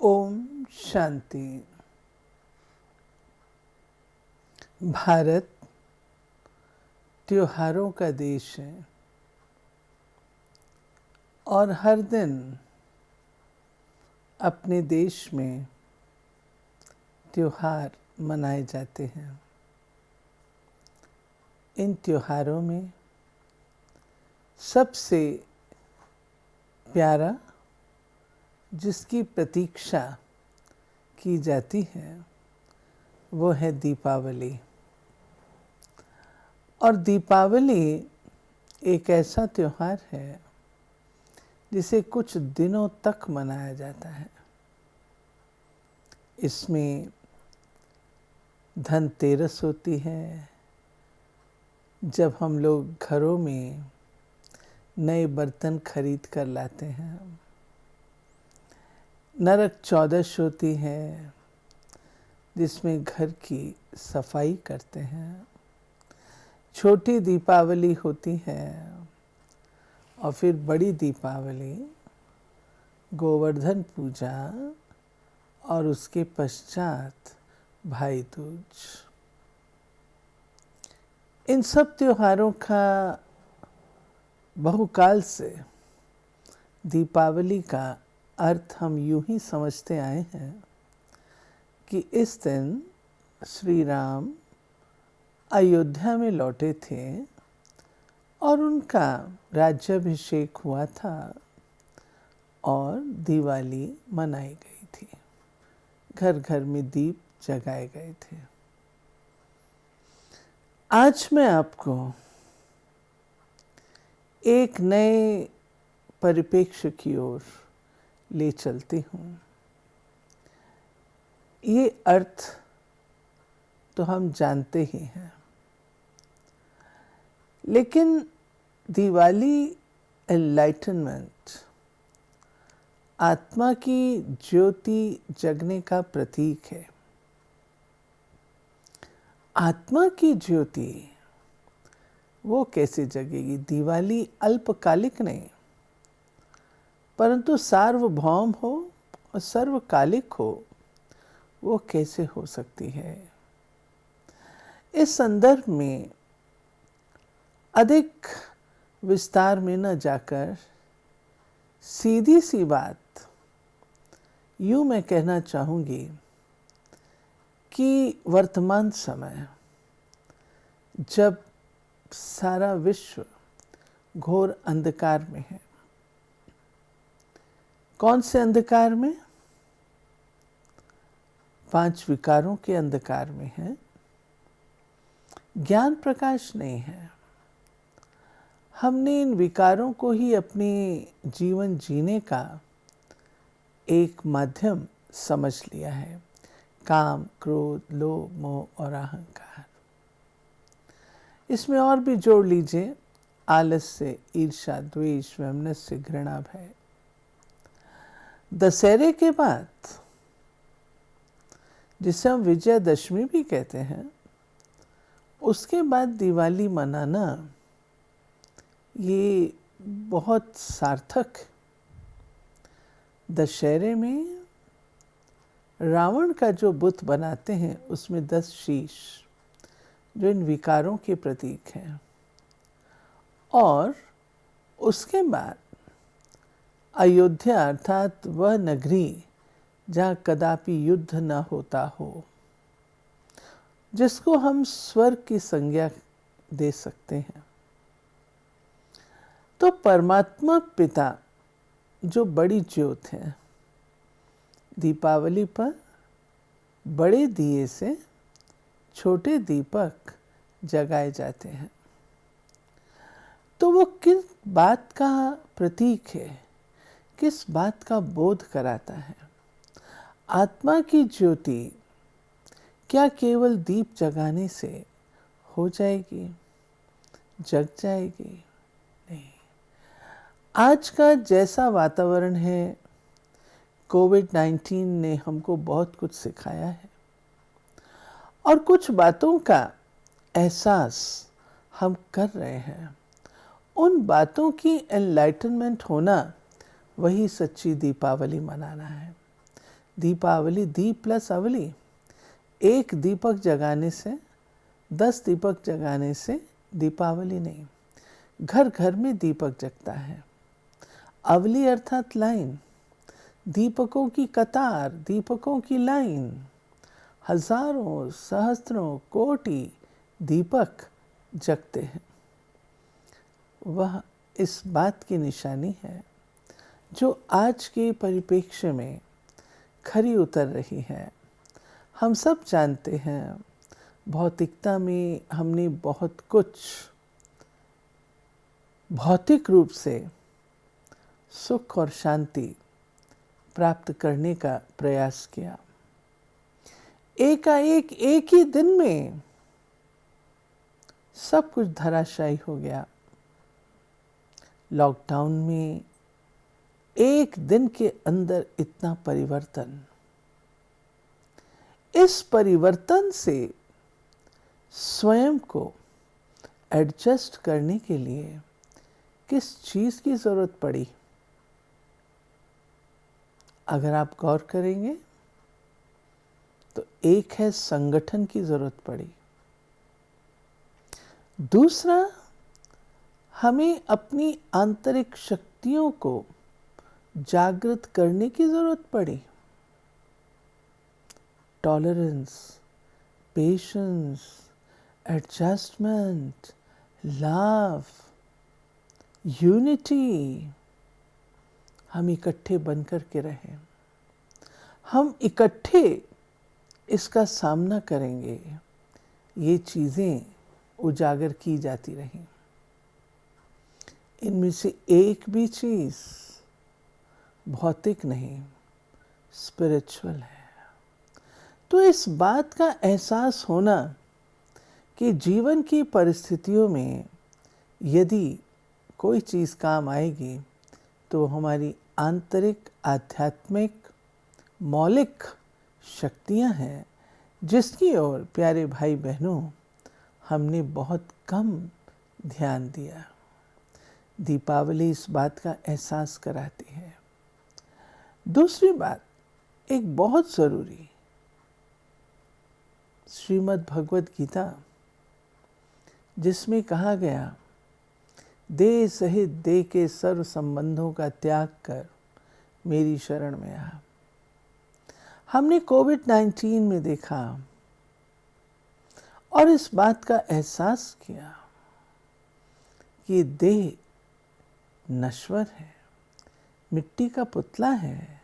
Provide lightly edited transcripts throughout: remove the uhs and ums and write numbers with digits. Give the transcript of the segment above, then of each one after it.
ओम शांति। भारत त्योहारों का देश है और हर दिन अपने देश में त्योहार मनाए जाते हैं। इन त्योहारों में सबसे प्यारा जिसकी प्रतीक्षा की जाती है वो है दीपावली। और दीपावली एक ऐसा त्योहार है जिसे कुछ दिनों तक मनाया जाता है। इसमें धनतेरस होती है, जब हम लोग घरों में नए बर्तन खरीद कर लाते हैं। नरक चौदस होती है, जिसमें घर की सफाई करते हैं। छोटी दीपावली होती है और फिर बड़ी दीपावली, गोवर्धन पूजा और उसके पश्चात भाई दूज। इन सब त्योहारों का बहुकाल से दीपावली का अर्थ हम यूं ही समझते आए हैं कि इस दिन श्री राम अयोध्या में लौटे थे और उनका राज्याभिषेक हुआ था और दिवाली मनाई गई थी। घर घर में दीप जगाए गए थे। आज मैं आपको एक नए परिप्रेक्ष्य की ओर ले चलती हूँ। ये अर्थ तो हम जानते ही हैं, लेकिन दिवाली एनलाइटनमेंट, आत्मा की ज्योति जगने का प्रतीक है। आत्मा की ज्योति वो कैसे जगेगी? दिवाली अल्पकालिक नहीं, परंतु सार्वभौम हो और सर्वकालिक हो, वो कैसे हो सकती है? इस संदर्भ में अधिक विस्तार में न जाकर सीधी सी बात यूं मैं कहना चाहूँगी कि वर्तमान समय जब सारा विश्व घोर अंधकार में है। कौन से अंधकार में? 5 विकारों के अंधकार में है। ज्ञान प्रकाश नहीं है। हमने इन विकारों को ही अपने जीवन जीने का एक माध्यम समझ लिया है। काम, क्रोध, लोभ, मोह और अहंकार। इसमें और भी जोड़ लीजिए आलस्य, ईर्ष्या, द्वेष, वैमनस्य, घृणा, भय। दशहरे के बाद, जिसे हम विजयादशमी भी कहते हैं, उसके बाद दिवाली मनाना ये बहुत सार्थक। दशहरे में रावण का जो बुत बनाते हैं उसमें 10 शीश, जो इन विकारों के प्रतीक हैं। और उसके बाद अयोध्या अर्थात वह नगरी जहाँ कदापि युद्ध न होता हो, जिसको हम स्वर्ग की संज्ञा दे सकते हैं। तो परमात्मा पिता जो बड़ी ज्योत है, दीपावली पर बड़े दिए से छोटे दीपक जगाए जाते हैं। तो वो किस बात का प्रतीक है? किस बात का बोध कराता है? आत्मा की ज्योति क्या केवल दीप जगाने से हो जाएगी, जग जाएगी? नहीं। आज का जैसा वातावरण है, कोविड-19 ने हमको बहुत कुछ सिखाया है और कुछ बातों का एहसास हम कर रहे हैं। उन बातों की एनलाइटनमेंट होना, वही सच्ची दीपावली मनाना है। दीपावली, दीप प्लस अवली। एक दीपक जगाने से, 10 दीपक जगाने से दीपावली नहीं, घर घर में दीपक जगता है। अवली अर्थात लाइन, दीपकों की कतार, दीपकों की लाइन, हजारों सहस्त्रों कोटि दीपक जगते हैं। वह इस बात की निशानी है जो आज के परिप्रेक्ष्य में खरी उतर रही है। हम सब जानते हैं भौतिकता में हमने बहुत कुछ भौतिक रूप से सुख और शांति प्राप्त करने का प्रयास किया। एकाएक एक ही दिन में सब कुछ धराशायी हो गया। लॉकडाउन में एक दिन के अंदर इतना परिवर्तन, इस परिवर्तन से स्वयं को एडजस्ट करने के लिए किस चीज की जरूरत पड़ी? अगर आप गौर करेंगे तो एक है संगठन की जरूरत पड़ी, दूसरा हमें अपनी आंतरिक शक्तियों को जागृत करने की जरूरत पड़ी। Tolerance, patience, adjustment, love, unity. हम इकट्ठे बनकर के रहें, हम इकट्ठे इसका सामना करेंगे। ये चीजें उजागर की जाती रहीं। इनमें से एक भी चीज भौतिक नहीं, स्पिरिचुअल है। तो इस बात का एहसास होना कि जीवन की परिस्थितियों में यदि कोई चीज काम आएगी तो हमारी आंतरिक आध्यात्मिक मौलिक शक्तियां हैं, जिसकी ओर प्यारे भाई बहनों हमने बहुत कम ध्यान दिया। दीपावली इस बात का एहसास कराती है। दूसरी बात, एक बहुत जरूरी, श्रीमद् भगवद गीता जिसमें कहा गया, देह सहित देह के सर्व संबंधों का त्याग कर मेरी शरण में आ। हमने कोविड-19 में देखा और इस बात का एहसास किया कि देह नश्वर है, मिट्टी का पुतला है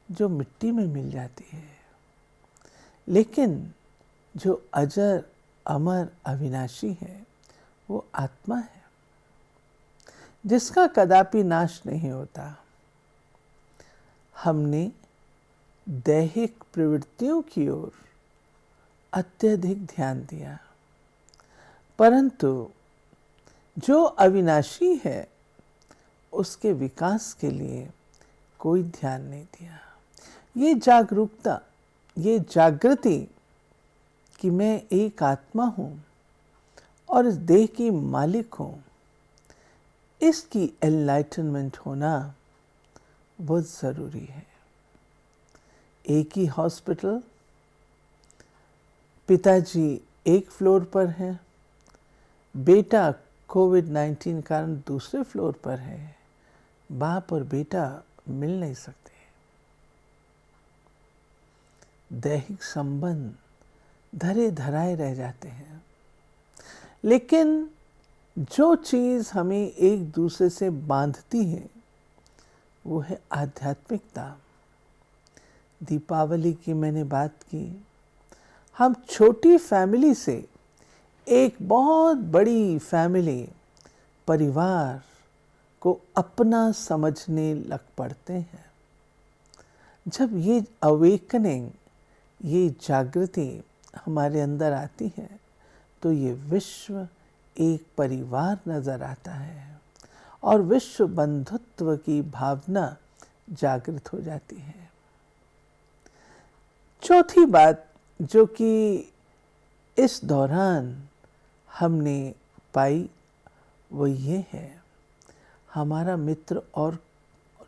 जो मिट्टी में मिल जाती है, लेकिन जो अजर अमर अविनाशी है वो आत्मा है जिसका कदापि नाश नहीं होता। हमने दैहिक प्रवृत्तियों की ओर अत्यधिक ध्यान दिया, परंतु जो अविनाशी है उसके विकास के लिए कोई ध्यान नहीं दिया। ये जागरूकता, ये जागृति कि मैं एक आत्मा हूँ और इस देह की मालिक हूँ, इसकी एनलाइटनमेंट होना बहुत ज़रूरी है। एक ही हॉस्पिटल, पिताजी एक फ्लोर पर हैं, बेटा कोविड-19 कारण दूसरे फ्लोर पर है, बाप और बेटा मिल नहीं सकते। दैहिक संबंध धरे धराए रह जाते हैं, लेकिन जो चीज हमें एक दूसरे से बांधती है वो है आध्यात्मिकता। दीपावली की मैंने बात की, हम छोटी फैमिली से एक बहुत बड़ी फैमिली, परिवार को अपना समझने लग पड़ते हैं। जब ये अवेकनिंग, ये जागृति हमारे अंदर आती है तो ये विश्व एक परिवार नजर आता है और विश्व बंधुत्व की भावना जागृत हो जाती है। चौथी बात जो कि इस दौरान हमने पाई वो ये है, हमारा मित्र और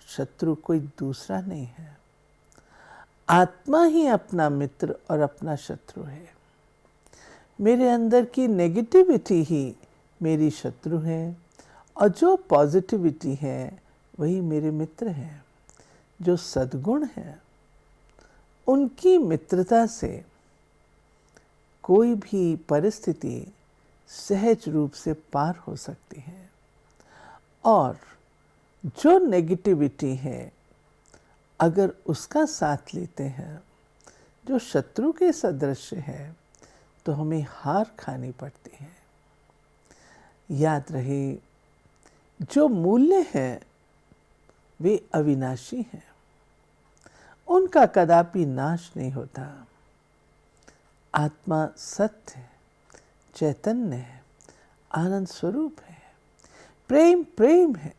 शत्रु कोई दूसरा नहीं है। आत्मा ही अपना मित्र और अपना शत्रु है। मेरे अंदर की नेगेटिविटी ही मेरी शत्रु है और जो पॉजिटिविटी है वही मेरे मित्र हैं। जो सद्गुण हैं उनकी मित्रता से कोई भी परिस्थिति सहज रूप से पार हो सकती है, और जो नेगेटिविटी है अगर उसका साथ लेते हैं, जो शत्रु के सदृश है, तो हमें हार खानी पड़ती है। याद रहे, जो मूल्य हैं वे अविनाशी हैं, उनका कदापि नाश नहीं होता। आत्मा सत्य है, चैतन्य है, आनंद स्वरूप है, प्रेम प्रेम है,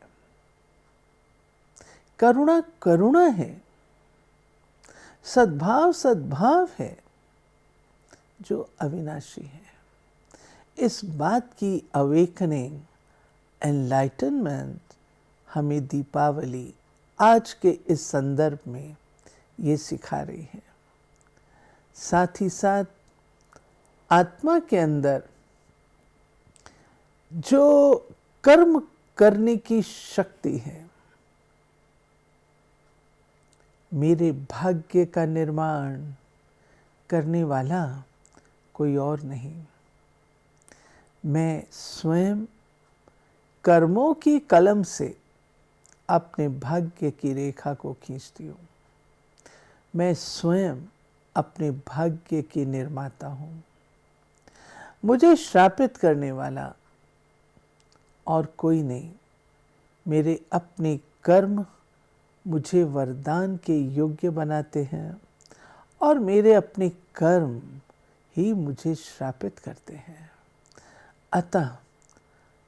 करुणा करुणा है, सद्भाव सद्भाव है, जो अविनाशी है। इस बात की अवेकनिंग, एनलाइटनमेंट हमें दीपावली आज के इस संदर्भ में ये सिखा रही है। साथ ही साथ आत्मा के अंदर जो कर्म करने की शक्ति है, मेरे भाग्य का निर्माण करने वाला कोई और नहीं, मैं स्वयं कर्मों की कलम से अपने भाग्य की रेखा को खींचती हूँ। मैं स्वयं अपने भाग्य की निर्माता हूँ। मुझे श्रापित करने वाला और कोई नहीं। मेरे अपने कर्म मुझे वरदान के योग्य बनाते हैं और मेरे अपने कर्म ही मुझे श्रापित करते हैं। अतः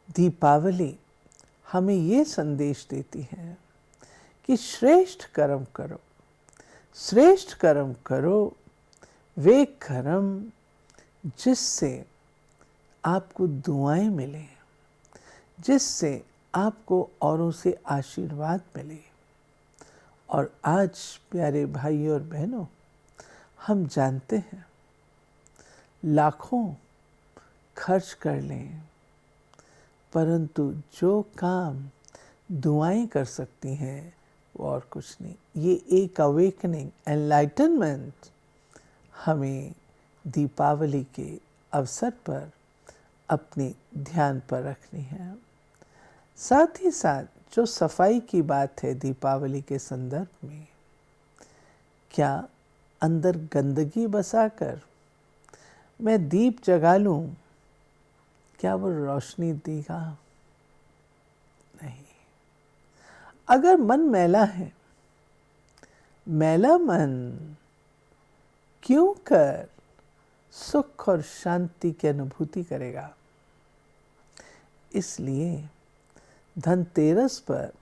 दीपावली हमें ये संदेश देती है कि श्रेष्ठ कर्म करो, श्रेष्ठ कर्म करो, वे कर्म जिससे आपको दुआएं मिले, जिससे आपको औरों से आशीर्वाद मिले। और आज प्यारे भाई और बहनों, हम जानते हैं लाखों खर्च कर लें, परंतु जो काम दुआएं कर सकती हैं वो और कुछ नहीं। ये एक अवेकनिंग, एनलाइटनमेंट हमें दीपावली के अवसर पर अपने ध्यान पर रखनी है। साथ ही साथ जो सफाई की बात है दीपावली के संदर्भ में, क्या अंदर गंदगी बसाकर मैं दीप जगा लूं, क्या वो रोशनी देगा? नहीं। अगर मन मैला है, मैला मन क्यों कर सुख और शांति की अनुभूति करेगा? इसलिए धनतेरस पर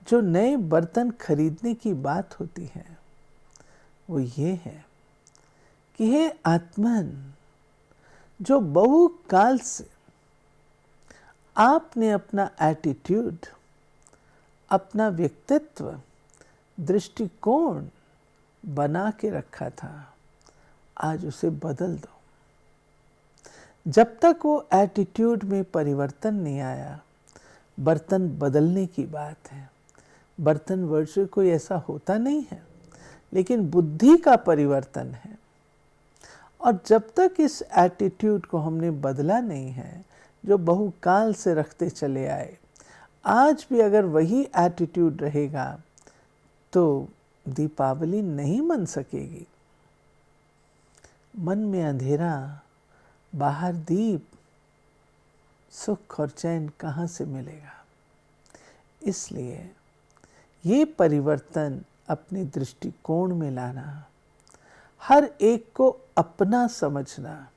जो नए बर्तन खरीदने की बात होती है वो ये है कि हे आत्मन, जो बहु काल से आपने अपना एटीट्यूड, अपना व्यक्तित्व, दृष्टिकोण बना के रखा था, आज उसे बदल दो। जब तक वो एटीट्यूड में परिवर्तन नहीं आया, बर्तन बदलने की बात है। बर्तन वर्ड से कोई ऐसा होता नहीं है, लेकिन बुद्धि का परिवर्तन है। और जब तक इस एटीट्यूड को हमने बदला नहीं है, जो बहुकाल से रखते चले आए, आज भी अगर वही एटीट्यूड रहेगा तो दीपावली नहीं मन सकेगी। मन में अंधेरा, बाहर दीप, सुख और चैन कहाँ से मिलेगा? इसलिए ये परिवर्तन अपने दृष्टिकोण में लाना, हर एक को अपना समझना,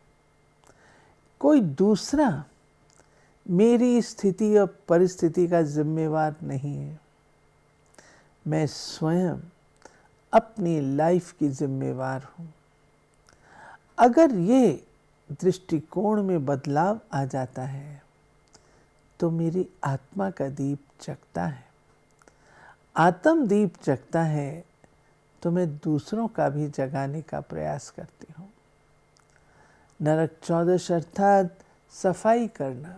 कोई दूसरा मेरी स्थिति और परिस्थिति का जिम्मेवार नहीं है। मैं स्वयं अपनी लाइफ की जिम्मेवार हूँ। अगर ये दृष्टिकोण में बदलाव आ जाता है तो मेरी आत्मा का दीप जगता है। आत्म दीप जगता है तो मैं दूसरों का भी जगाने का प्रयास करती हूँ। नरक 14 अर्थात सफाई करना,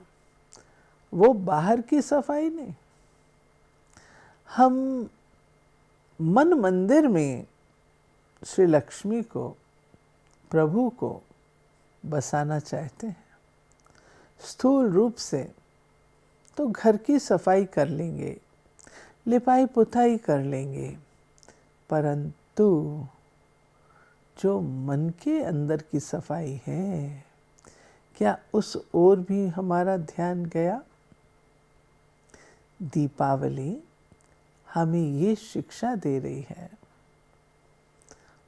वो बाहर की सफाई नहीं। हम मन मंदिर में श्री लक्ष्मी को, प्रभु को बसाना चाहते हैं। स्थूल रूप से तो घर की सफाई कर लेंगे, लिपाई पुताई कर लेंगे, परंतु जो मन के अंदर की सफाई है, क्या उस ओर भी हमारा ध्यान गया? दीपावली हमें ये शिक्षा दे रही है।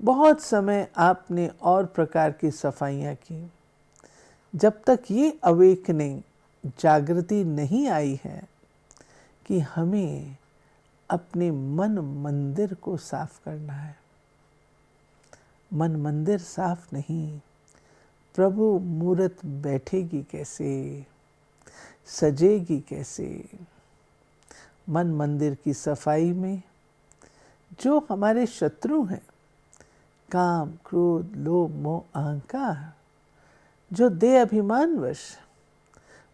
बहुत समय आपने और प्रकार की सफाइयाँ की, जब तक ये अवेकनिंग, जागृति नहीं आई है कि हमें अपने मन मंदिर को साफ करना है। मन मंदिर साफ नहीं, प्रभु मूरत बैठेगी कैसे, सजेगी कैसे? मन मंदिर की सफाई में जो हमारे शत्रु हैं, काम, क्रोध, लोभ, मोह, अहंकार, जो देह अभिमानवश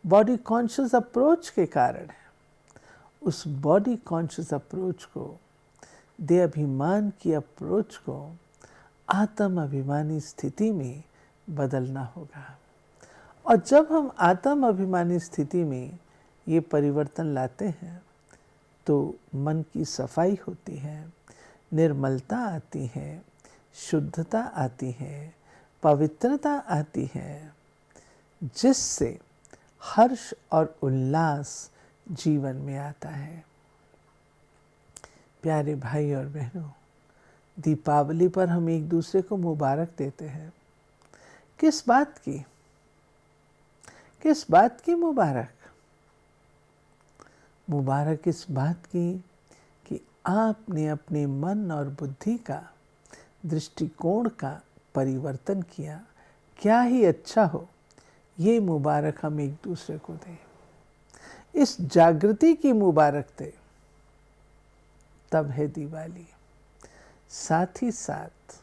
बॉडी कॉन्शियस अप्रोच के कारण है, उस बॉडी कॉन्शियस अप्रोच को, देह अभिमान की अप्रोच को आत्म अभिमानी स्थिति में बदलना होगा। और जब हम आत्म अभिमानी स्थिति में ये परिवर्तन लाते हैं तो मन की सफाई होती है, निर्मलता आती है, शुद्धता आती है, पवित्रता आती है, जिससे हर्ष और उल्लास जीवन में आता है। प्यारे भाई और बहनों, दीपावली पर हम एक दूसरे को मुबारक देते हैं। किस बात की? किस बात की मुबारक? मुबारक इस बात की कि आपने अपने मन और बुद्धि का, दृष्टिकोण का परिवर्तन किया। क्या ही अच्छा हो, ये मुबारक हम एक दूसरे को दें, इस जागृति की मुबारक दें, तब है दिवाली। साथ ही साथ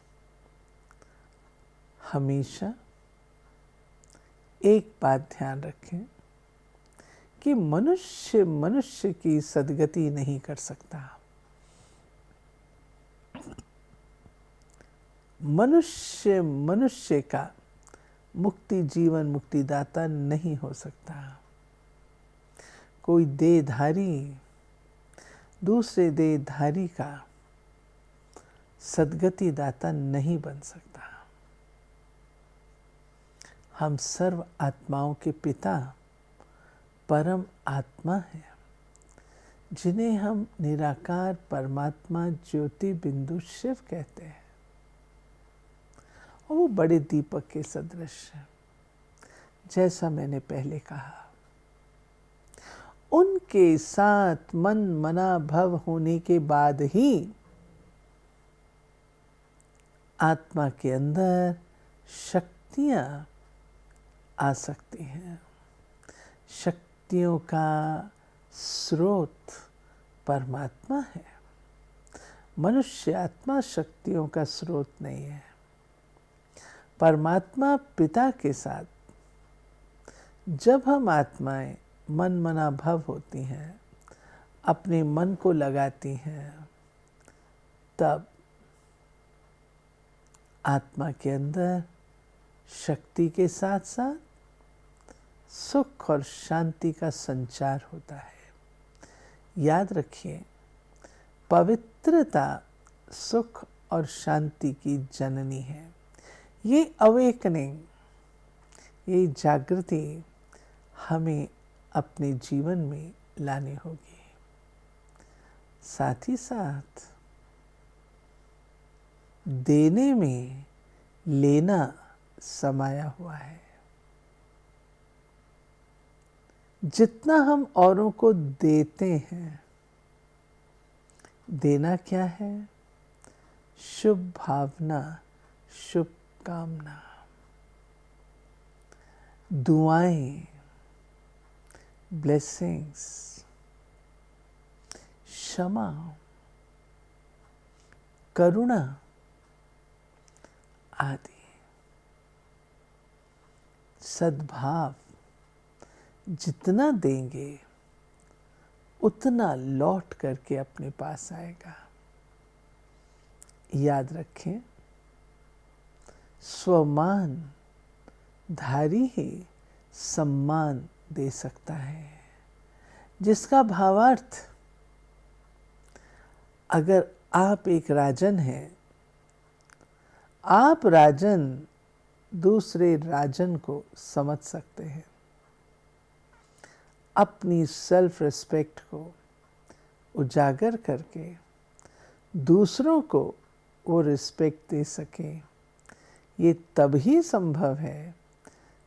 हमेशा एक बात ध्यान रखें कि मनुष्य मनुष्य की सद्गति नहीं कर सकता। मनुष्य मनुष्य का मुक्ति, जीवन मुक्तिदाता नहीं हो सकता। कोई देहधारी दूसरे देहधारी का सद्गति दाता नहीं बन सकता। हम सर्व आत्माओं के पिता परम आत्मा हैं, जिन्हें हम निराकार परमात्मा ज्योति बिंदु शिव कहते हैं। और वो बड़े दीपक के सदृश है। जैसा मैंने पहले कहा, उनके साथ मन मना भव होने के बाद ही आत्मा के अंदर शक्तियां आ सकती हैं। शक्तियों का स्रोत परमात्मा है। मनुष्य आत्मा शक्तियों का स्रोत नहीं है। परमात्मा पिता के साथ जब हम आत्माएं मन मना भव होती हैं, अपने मन को लगाती हैं, तब आत्मा के अंदर शक्ति के साथ साथ सुख और शांति का संचार होता है। याद रखिए, पवित्रता सुख और शांति की जननी है। ये अवेकनिंग, ये जागृति हमें अपने जीवन में लानी होगी। साथ ही साथ देने में लेना समाया हुआ है। जितना हम औरों को देते हैं, देना क्या है? शुभ भावना, शुभ कामना, दुआएं, ब्लेसिंग्स, क्षमा, करुणा आदि सद्भाव जितना देंगे उतना लौट करके अपने पास आएगा। याद रखें, स्वमान धारी ही सम्मान दे सकता है, जिसका भावार्थ, अगर आप एक राजन हैं, आप राजन दूसरे राजन को समझ सकते हैं, अपनी सेल्फ रिस्पेक्ट को उजागर करके दूसरों को वो रिस्पेक्ट दे सकें। ये तभी संभव है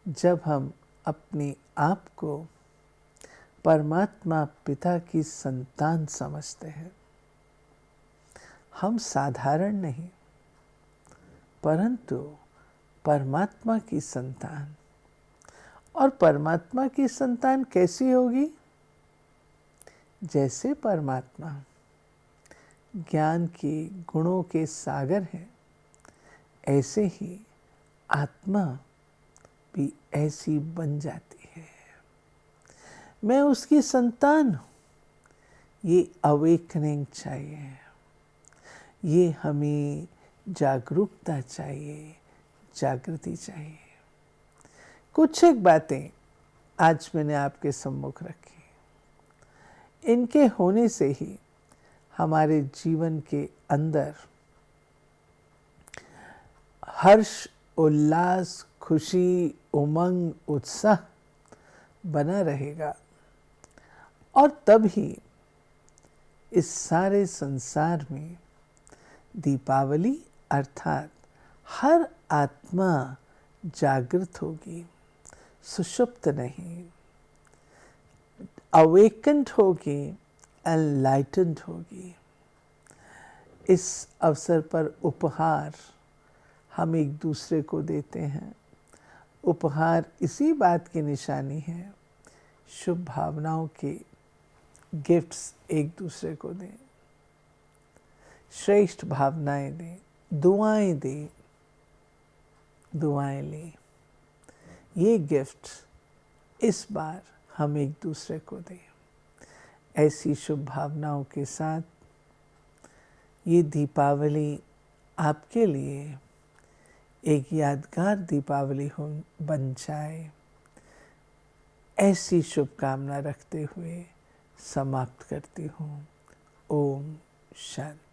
जब हम अपने आप को परमात्मा पिता की संतान समझते हैं। हम साधारण नहीं, परंतु परमात्मा की संतान। और परमात्मा की संतान कैसी होगी? जैसे परमात्मा ज्ञान के गुणों के सागर हैं, ऐसे ही आत्मा भी ऐसी बन जाती है। मैं उसकी संतान हूँ। ये अवेकनिंग चाहिए, ये हमें जागरूकता चाहिए, जागृति चाहिए। कुछ एक बातें आज मैंने आपके सम्मुख रखी। इनके होने से ही हमारे जीवन के अंदर हर्ष, उल्लास, खुशी, उमंग, उत्साह बना रहेगा। और तभी इस सारे संसार में दीपावली अर्थात हर आत्मा जागृत होगी, सुषुप्त नहीं, अवेकेंड होगी, एनलाइटेंड होगी। इस अवसर पर उपहार हम एक दूसरे को देते हैं। उपहार इसी बात की निशानी है, शुभ भावनाओं के गिफ्ट्स एक दूसरे को दें, श्रेष्ठ भावनाएं दें, दुआएं दें, दुआएं लें। ये गिफ्ट इस बार हम एक दूसरे को दें। ऐसी शुभ भावनाओं के साथ ये दीपावली आपके लिए एक यादगार दीपावली बन जाए, ऐसी शुभकामना रखते हुए समाप्त करती हूँ। ओम शांति।